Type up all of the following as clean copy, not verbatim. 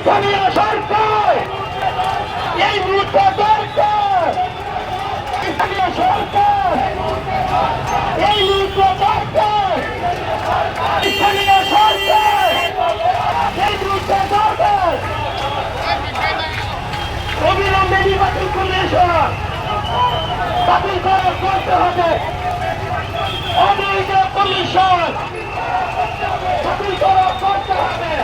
স্থানীয় সরকার এই মুহূর্তে দরকার, স্থানীয় সরকার এই মুহূর্তে দরকার, স্থানীয় সরকার এই মুহূর্তে দরকার। অবিলম্বে নির্বাচন কমিশন বাতিল করতে হবে, অবৈধ কমিশন বাতিল করতে হবে,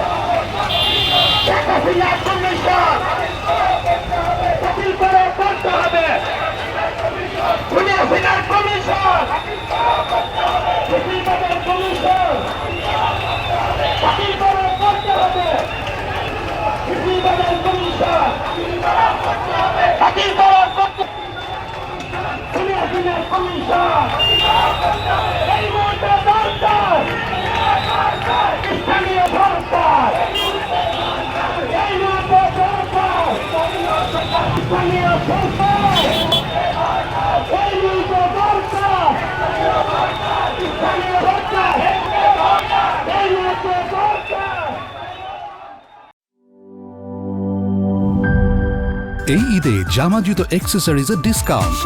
শেখ হাসিনা কমিশন বাতিল করতে হবে, খুনি হাসিনার কমিশন মুক্তিবাদের কমিশন বাতিল করতে হবে, মুক্তিবাদের কমিশন বাতিল করতে, খুনি হাসিনার কমিশন এই মুহূর্তে দরকার, স্থানীয় সরকার এই মুহূর্তে দরকার, স্থানীয় সরকার এই মুহূর্তে দরকার, স্থানীয় সরকার এই মুহূর্তে দরকার। এই ঈদে জামা জুতো অ্যাক্সেসরিজের ডিসকাউন্ট।